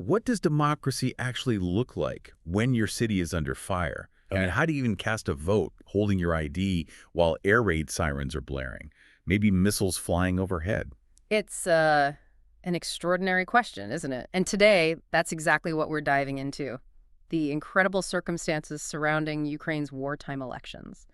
what does democracy actually look like when your city is under fire? And how do you even cast a vote holding your ID while air raid sirens are blaring? Maybe missiles flying overhead. It's an extraordinary question, isn't it? And today, that's exactly what we're diving into. The incredible circumstances surrounding Ukraine's wartime elections.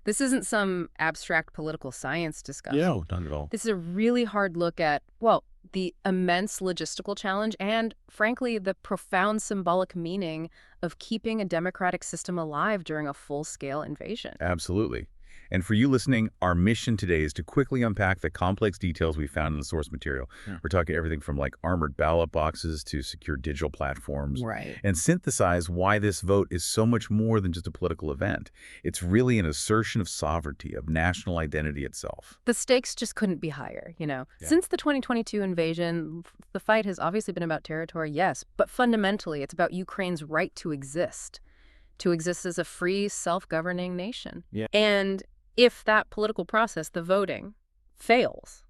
This isn't some abstract political science discussion. No, not at all. This is a really hard look at, well, the immense logistical challenge and, frankly, the profound symbolic meaning of keeping a democratic system alive during a full-scale invasion. Absolutely. And for you listening, our mission today is to quickly unpack the complex details we found in the source material. Yeah. We're talking everything from like armored ballot boxes to secure digital platforms. Right. And synthesize why this vote is so much more than just a political event. It's really an assertion of sovereignty, of national identity itself. The stakes just couldn't be higher, you know. Yeah. Since the 2022 invasion, the fight has obviously been about territory, yes, but fundamentally it's about Ukraine's right to exist as a free, self-governing nation. Yeah. And if that political process, the voting, fails,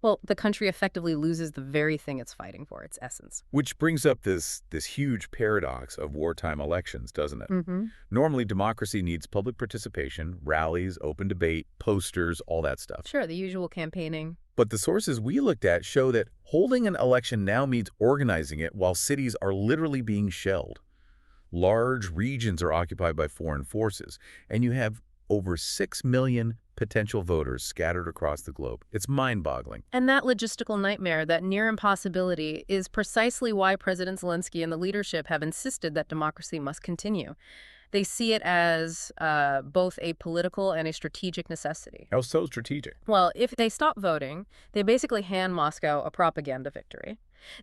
well, the country effectively loses the very thing it's fighting for, its essence. Which brings up this huge paradox of wartime elections, doesn't it? Mm-hmm. Normally, democracy needs public participation, rallies, open debate, posters, all that stuff. Sure, the usual campaigning. But the sources we looked at show that holding an election now means organizing it while cities are literally being shelled. Large regions are occupied by foreign forces, and you have over 6 million potential voters scattered across the globe. It's mind-boggling. And that logistical nightmare, that near impossibility, is precisely why President Zelenskyy and the leadership have insisted that democracy must continue. They see it as both a political and a strategic necessity. How so strategic? Well, if they stop voting, they basically hand Moscow a propaganda victory.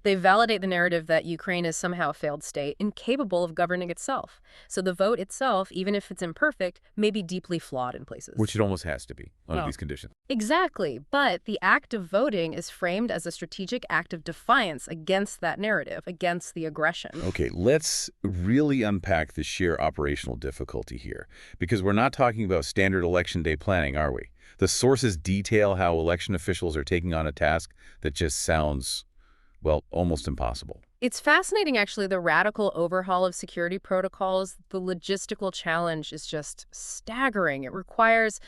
They validate the narrative that Ukraine is somehow a failed state, incapable of governing itself. So the vote itself, even if it's imperfect, may be deeply flawed in places. Which it almost has to be under these conditions. Exactly. But the act of voting is framed as a strategic act of defiance against that narrative, against the aggression. Okay, let's really unpack the sheer operational difficulty here, because we're not talking about standard election day planning, are we? The sources detail how election officials are taking on a task that just sounds, well, almost impossible. It's fascinating, actually, the radical overhaul of security protocols. The logistical challenge is just staggering. It requires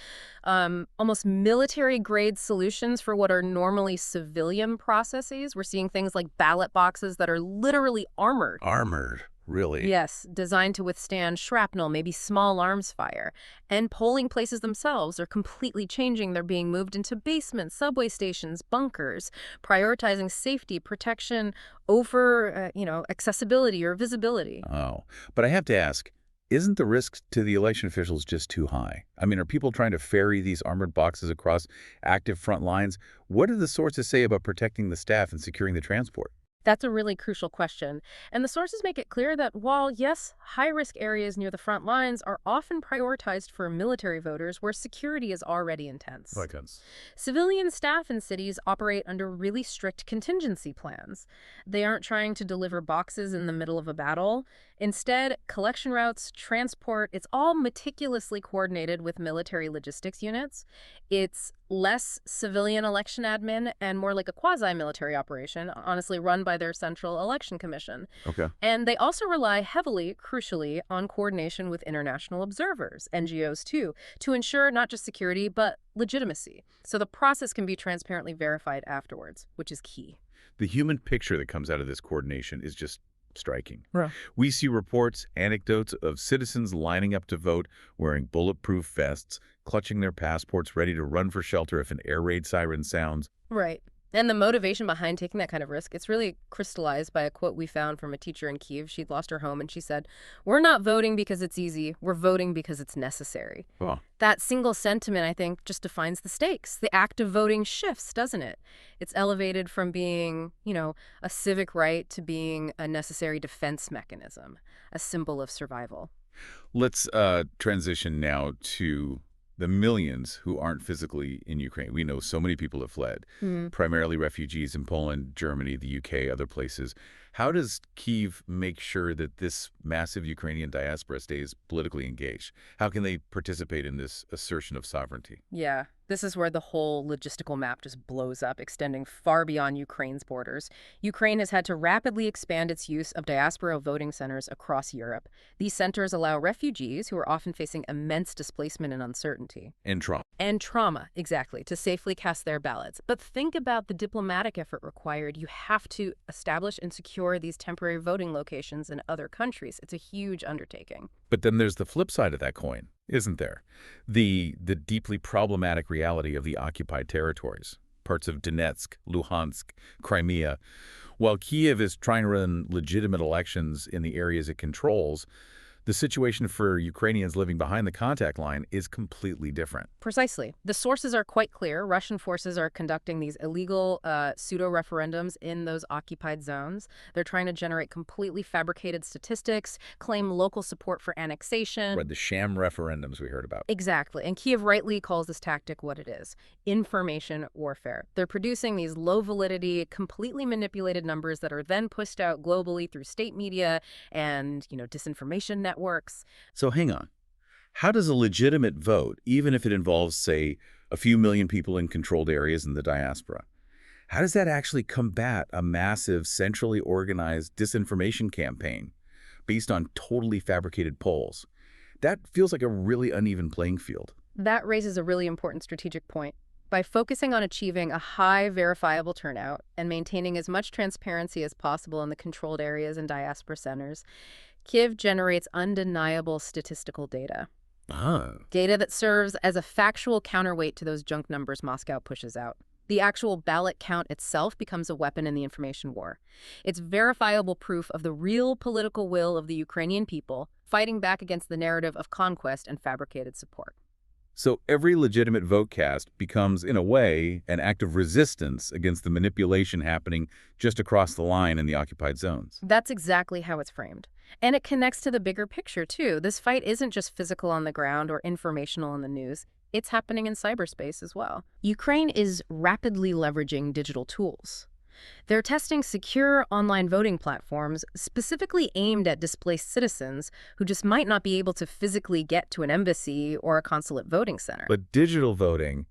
almost military-grade solutions for what are normally civilian processes. We're seeing things like ballot boxes that are literally armored. Armored, really? Yes, designed to withstand shrapnel, maybe small arms fire. And polling places themselves are completely changing. They're being moved into basements, subway stations, bunkers, prioritizing safety, protection over, accessibility or visibility. Oh, but I have to ask, isn't the risk to the election officials just too high? I mean, are people trying to ferry these armored boxes across active front lines? What do the sources say about protecting the staff and securing the transport? That's a really crucial question. And the sources make it clear that while, yes, high-risk areas near the front lines are often prioritized for military voters where security is already intense. Like us. Civilian staff in cities operate under really strict contingency plans. They aren't trying to deliver boxes in the middle of a battle. Instead, collection routes, transport, it's all meticulously coordinated with military logistics units. It's less civilian election admin and more like a quasi-military operation, honestly run by their Central Election Commission. Okay. And they also rely heavily, crucially, on coordination with international observers, NGOs too, to ensure not just security, but legitimacy. So the process can be transparently verified afterwards, which is key. The human picture that comes out of this coordination is just striking. Right. We see reports, anecdotes of citizens lining up to vote, wearing bulletproof vests, clutching their passports, ready to run for shelter if an air raid siren sounds. Right. And the motivation behind taking that kind of risk, it's really crystallized by a quote we found from a teacher in Kyiv. She'd lost her home and she said, "We're not voting because it's easy. We're voting because it's necessary." Oh. That single sentiment, I think, just defines the stakes. The act of voting shifts, doesn't it? It's elevated from being, a civic right to being a necessary defense mechanism, a symbol of survival. Let's transition now to the millions who aren't physically in Ukraine. We know so many people have fled, primarily refugees in Poland, Germany, the UK, other places. How does Kyiv make sure that this massive Ukrainian diaspora stays politically engaged? How can they participate in this assertion of sovereignty? Yeah, this is where the whole logistical map just blows up, extending far beyond Ukraine's borders. Ukraine has had to rapidly expand its use of diaspora voting centers across Europe. These centers allow refugees, who are often facing immense displacement and uncertainty, And Trump. and trauma, exactly, to safely cast their ballots. But think about the diplomatic effort required. You have to establish and secure these temporary voting locations in other countries. It's a huge undertaking. But then there's the flip side of that coin, isn't there? The deeply problematic reality of the occupied territories, parts of Donetsk, Luhansk, Crimea. While Kyiv is trying to run legitimate elections in the areas it controls, the situation for Ukrainians living behind the contact line is completely different. Precisely. The sources are quite clear. Russian forces are conducting these illegal pseudo-referendums in those occupied zones. They're trying to generate completely fabricated statistics, claim local support for annexation. Right, the sham referendums we heard about. Exactly. And Kyiv rightly calls this tactic what it is: information warfare. They're producing these low-validity, completely manipulated numbers that are then pushed out globally through state media and, disinformation networks. So hang on. How does a legitimate vote, even if it involves, say, a few million people in controlled areas in the diaspora, how does that actually combat a massive, centrally organized disinformation campaign based on totally fabricated polls? That feels like a really uneven playing field. That raises a really important strategic point. By focusing on achieving a high verifiable turnout and maintaining as much transparency as possible in the controlled areas and diaspora centers, Kyiv generates undeniable statistical data. Data that serves as a factual counterweight to those junk numbers Moscow pushes out. The actual ballot count itself becomes a weapon in the information war. It's verifiable proof of the real political will of the Ukrainian people fighting back against the narrative of conquest and fabricated support. So every legitimate vote cast becomes, in a way, an act of resistance against the manipulation happening just across the line in the occupied zones. That's exactly how it's framed. And it connects to the bigger picture, too. This fight isn't just physical on the ground or informational in the news. It's happening in cyberspace as well. Ukraine is rapidly leveraging digital tools. They're testing secure online voting platforms specifically aimed at displaced citizens who just might not be able to physically get to an embassy or a consulate voting center. But digital voting,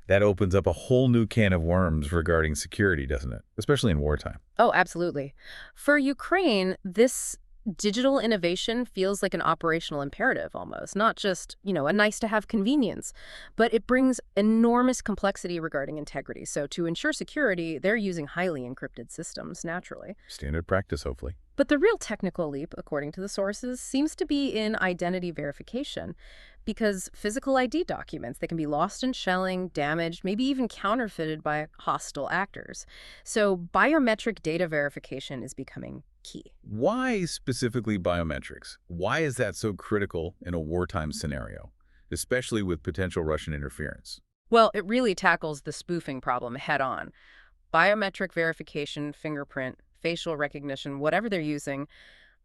that opens up a whole new can of worms regarding security, doesn't it? Especially in wartime. Oh, absolutely. For Ukraine, this digital innovation feels like an operational imperative almost, not just, a nice-to-have convenience, but it brings enormous complexity regarding integrity. So to ensure security, they're using highly encrypted systems, naturally. Standard practice, hopefully. But the real technical leap, according to the sources, seems to be in identity verification, because physical ID documents, they can be lost in shelling, damaged, maybe even counterfeited by hostile actors. So biometric data verification is becoming key. Why specifically biometrics? Why is that so critical in a wartime scenario, especially with potential Russian interference? Well, it really tackles the spoofing problem head on. Biometric verification, fingerprint, facial recognition, whatever they're using,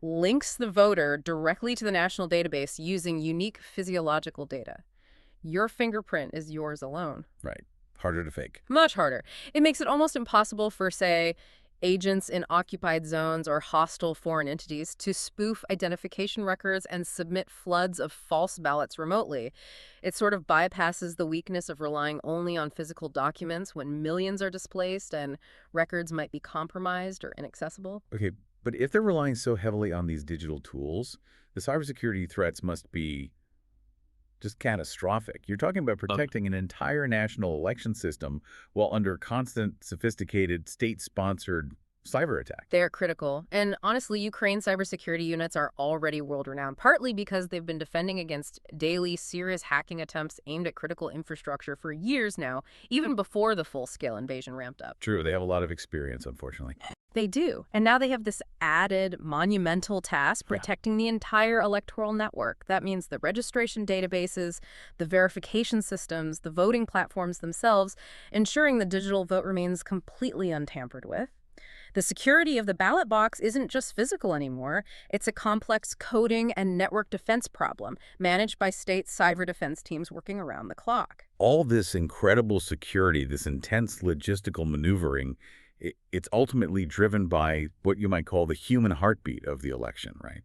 links the voter directly to the national database using unique physiological data. Your fingerprint is yours alone. Right. Harder to fake. Much harder. It makes it almost impossible for, say, agents in occupied zones or hostile foreign entities to spoof identification records and submit floods of false ballots remotely. It sort of bypasses the weakness of relying only on physical documents when millions are displaced and records might be compromised or inaccessible. Okay, but if they're relying so heavily on these digital tools, the cybersecurity threats must be just catastrophic. You're talking about protecting an entire national election system while under constant, sophisticated, state-sponsored cyber attack. They're critical. And honestly, Ukraine's cybersecurity units are already world-renowned, partly because they've been defending against daily serious hacking attempts aimed at critical infrastructure for years now, even before the full-scale invasion ramped up. True, they have a lot of experience, unfortunately. They do. And now they have this added monumental task protecting the entire electoral network. That means the registration databases, the verification systems, the voting platforms themselves, ensuring the digital vote remains completely untampered with. The security of the ballot box isn't just physical anymore. It's a complex coding and network defense problem managed by state cyber defense teams working around the clock. All this incredible security, this intense logistical maneuvering, It's ultimately driven by what you might call the human heartbeat of the election, right?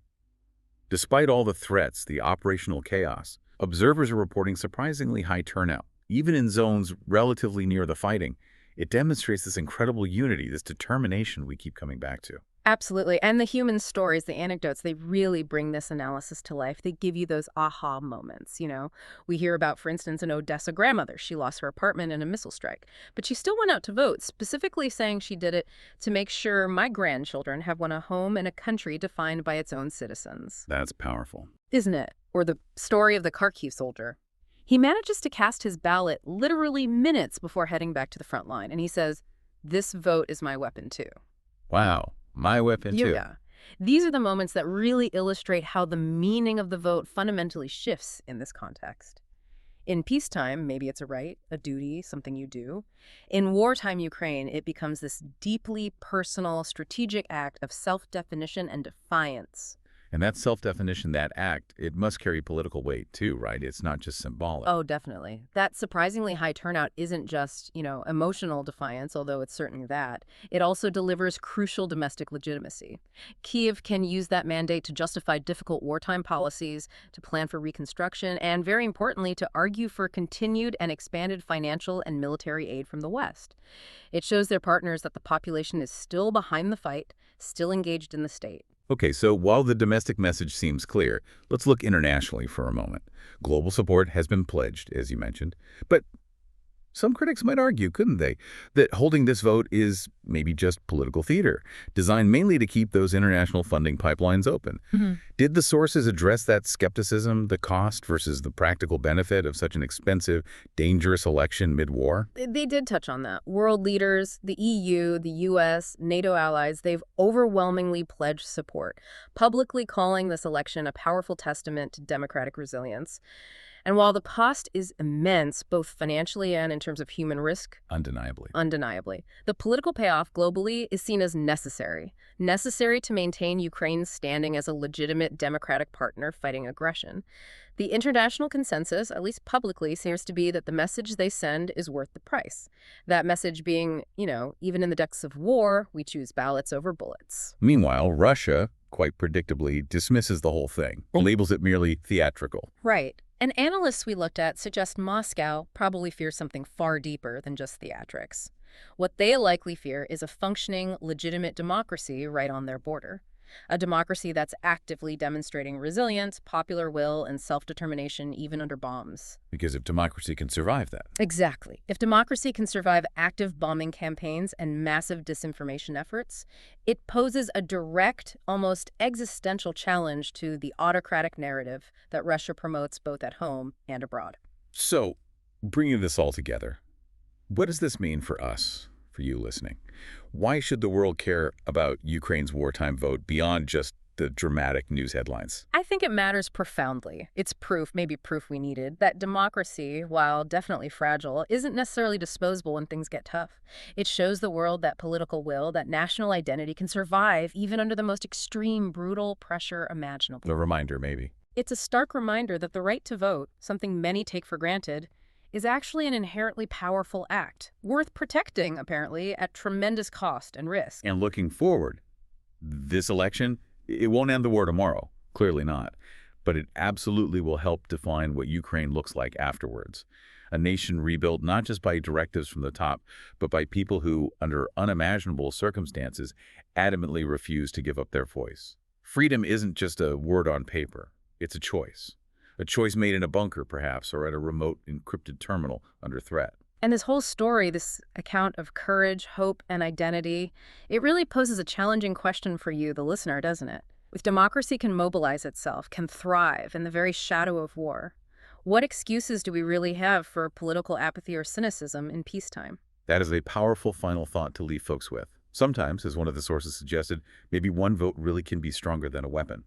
Despite all the threats, the operational chaos, observers are reporting surprisingly high turnout. Even in zones relatively near the fighting, it demonstrates this incredible unity, this determination we keep coming back to. Absolutely. And the human stories, the anecdotes, they really bring this analysis to life. They give you those aha moments, you know. We hear about, for instance, an Odessa grandmother. She lost her apartment in a missile strike, but she still went out to vote, specifically saying she did it to make sure my grandchildren have won a home in a country defined by its own citizens. That's powerful. Isn't it? Or the story of the Kharkiv soldier. He manages to cast his ballot literally minutes before heading back to the front line, and he says, "This vote is my weapon, too." Wow, my weapon too. Yeah. These are the moments that really illustrate how the meaning of the vote fundamentally shifts in this context. In peacetime, maybe it's a right, a duty, something you do. In wartime Ukraine, it becomes this deeply personal, strategic act of self-definition and defiance. And that self-definition, that act, it must carry political weight too, right? It's not just symbolic. Oh, definitely. That surprisingly high turnout isn't just, emotional defiance, although it's certainly that. It also delivers crucial domestic legitimacy. Kyiv can use that mandate to justify difficult wartime policies, to plan for reconstruction, and very importantly, to argue for continued and expanded financial and military aid from the West. It shows their partners that the population is still behind the fight, still engaged in the state. Okay, so while the domestic message seems clear, let's look internationally for a moment. Global support has been pledged, as you mentioned, but some critics might argue, couldn't they, that holding this vote is maybe just political theater, designed mainly to keep those international funding pipelines open. Did the sources address that skepticism, the cost versus the practical benefit of such an expensive, dangerous election mid-war? They did touch on that. World leaders, the EU, the US, NATO allies, they've overwhelmingly pledged support, publicly calling this election a powerful testament to democratic resilience. And while the cost is immense, both financially and in terms of human risk, Undeniably. the political payoff globally is seen as necessary to maintain Ukraine's standing as a legitimate democratic partner fighting aggression. The international consensus, at least publicly, seems to be that the message they send is worth the price. That message being, even in the depths of war, we choose ballots over bullets. Meanwhile, Russia, quite predictably, dismisses the whole thing, or labels it merely theatrical. Right. And analysts we looked at suggest Moscow probably fears something far deeper than just theatrics. What they likely fear is a functioning, legitimate democracy right on their border. A democracy that's actively demonstrating resilience, popular will, and self-determination even under bombs. Because if democracy can survive that. Exactly. If democracy can survive active bombing campaigns and massive disinformation efforts, it poses a direct, almost existential challenge to the autocratic narrative that Russia promotes both at home and abroad. So, bringing this all together, what does this mean for us, for you listening? Why should the world care about Ukraine's wartime vote beyond just the dramatic news headlines? I think it matters profoundly. It's proof, maybe proof we needed, that democracy, while definitely fragile, isn't necessarily disposable when things get tough. It shows the world that political will, that national identity can survive even under the most extreme, brutal pressure imaginable. A reminder, maybe. It's a stark reminder that the right to vote, something many take for granted, is actually an inherently powerful act, worth protecting, apparently, at tremendous cost and risk. And looking forward, this election, it won't end the war tomorrow, clearly not, but it absolutely will help define what Ukraine looks like afterwards. A nation rebuilt not just by directives from the top, but by people who, under unimaginable circumstances, adamantly refuse to give up their voice. Freedom isn't just a word on paper, it's a choice. A choice made in a bunker, perhaps, or at a remote encrypted terminal under threat. And this whole story, this account of courage, hope, and identity, it really poses a challenging question for you, the listener, doesn't it? If democracy can mobilize itself, can thrive in the very shadow of war, what excuses do we really have for political apathy or cynicism in peacetime? That is a powerful final thought to leave folks with. Sometimes, as one of the sources suggested, maybe one vote really can be stronger than a weapon.